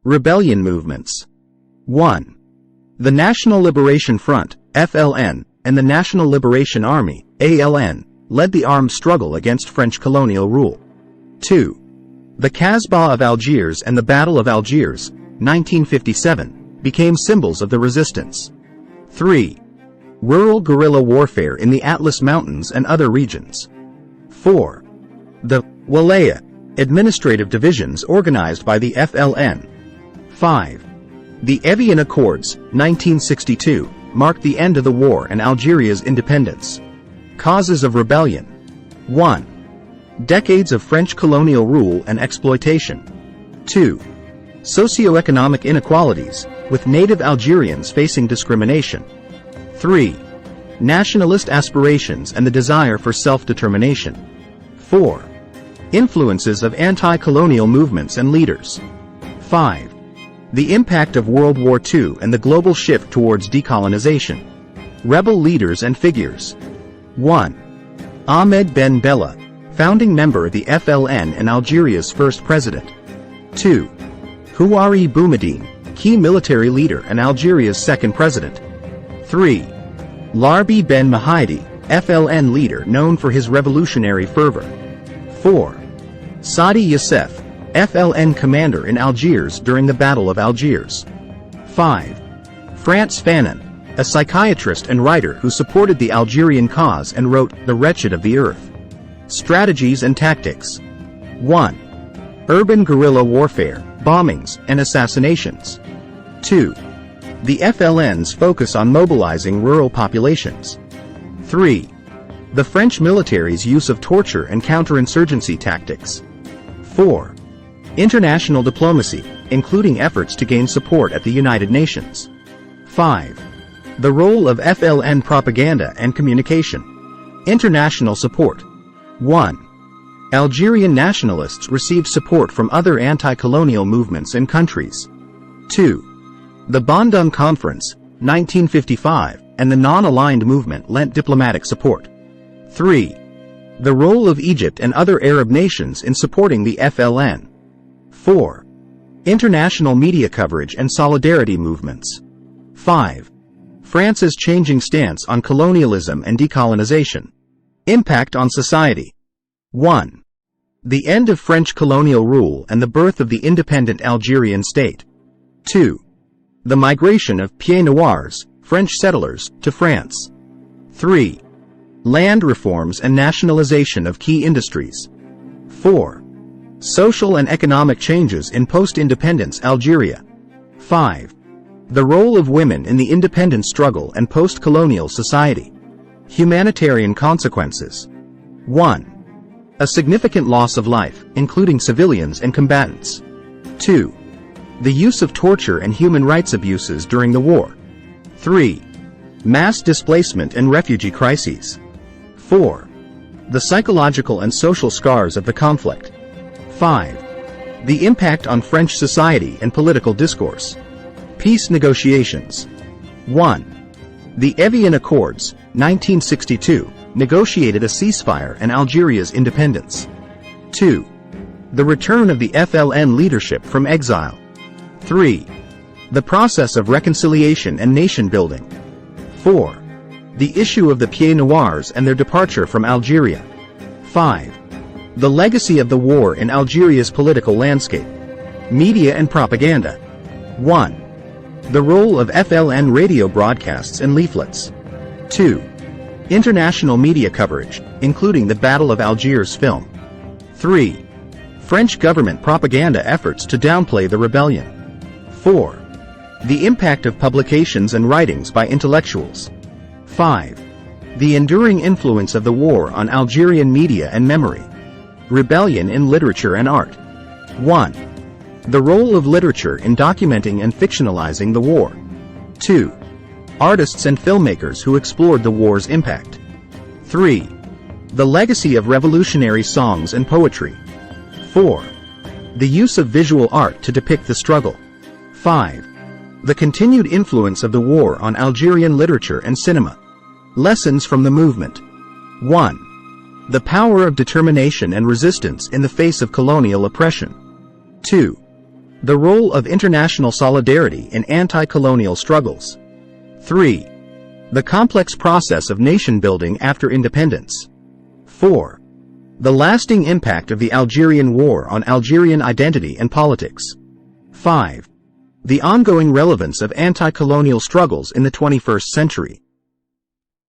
Rebellion movements. 1. The National Liberation Front, FLN, and the National Liberation Army, ALN, led the armed struggle against French colonial rule. 2. The Kasbah of Algiers and the Battle of Algiers, 1957, became symbols of the resistance. 3. Rural guerrilla warfare in the Atlas Mountains and other regions. 4. The Walaya, administrative divisions organized by the FLN. 5. The Evian Accords, 1962, marked the end of the war and Algeria's independence. Causes of rebellion. 1. Decades of French colonial rule and exploitation. 2. Socioeconomic inequalities, with native Algerians facing discrimination. 3. Nationalist aspirations and the desire for self-determination. 4. Influences of anti-colonial movements and leaders. 5. The impact of World War II and the global shift towards decolonization. Rebel leaders and figures. 1. Ahmed Ben Bella, founding member of the FLN and Algeria's first president. 2. Houari Boumediene, key military leader and Algeria's second president. 3. Larbi Ben Mahidi, FLN leader known for his revolutionary fervor. 4. Sadi Youssef, FLN commander in Algiers during the Battle of Algiers. 5. Frantz Fanon, a psychiatrist and writer who supported the Algerian cause and wrote The Wretched of the Earth. Strategies and tactics. 1. Urban guerrilla warfare, bombings, and assassinations. 2. The FLN's focus on mobilizing rural populations. 3. The French military's use of torture and counterinsurgency tactics. 4. International diplomacy, including efforts to gain support at the United Nations. 5. The role of FLN propaganda and communication. International support. 1. Algerian nationalists received support from other anti-colonial movements and countries. 2. The Bandung Conference, 1955, and the non-aligned movement lent diplomatic support. 3. The role of Egypt and other Arab nations in supporting the FLN. 4. International media coverage and solidarity movements. 5. France's changing stance on colonialism and decolonization. Impact on society. 1. The end of French colonial rule and the birth of the independent Algerian state. 2. The migration of Pieds Noirs, French settlers, to France. 3. Land reforms and nationalization of key industries. 4. Social and economic changes in post-independence Algeria. 5. The role of women in the independence struggle and post-colonial society. Humanitarian consequences. 1. A significant loss of life, including civilians and combatants. 2. The use of torture and human rights abuses during the war. 3. Mass displacement and refugee crises. 4. The psychological and social scars of the conflict. 5. The impact on French society and political discourse. Peace negotiations. 1. The Evian Accords, 1962, negotiated a ceasefire and Algeria's independence. 2. The return of the FLN leadership from exile. 3. The process of reconciliation and nation-building. 4. The issue of the Pieds Noirs and their departure from Algeria. 5. The legacy of the war in Algeria's political landscape. Media and propaganda. 1. The role of FLN radio broadcasts and leaflets. 2. International media coverage, including the Battle of Algiers film. 3. French government propaganda efforts to downplay the rebellion. 4. The impact of publications and writings by intellectuals. 5. The enduring influence of the war on Algerian media and memory. Rebellion in literature and art. 1. The role of literature in documenting and fictionalizing the war. 2. Artists and filmmakers who explored the war's impact. 3. The legacy of revolutionary songs and poetry. 4. The use of visual art to depict the struggle. 5. The continued influence of the war on Algerian literature and cinema. Lessons from the movement. 1. The power of determination and resistance in the face of colonial oppression. 2. The role of international solidarity in anti-colonial struggles. 3. The complex process of nation-building after independence. 4. The lasting impact of the Algerian War on Algerian identity and politics. 5. The ongoing relevance of anti-colonial struggles in the 21st century.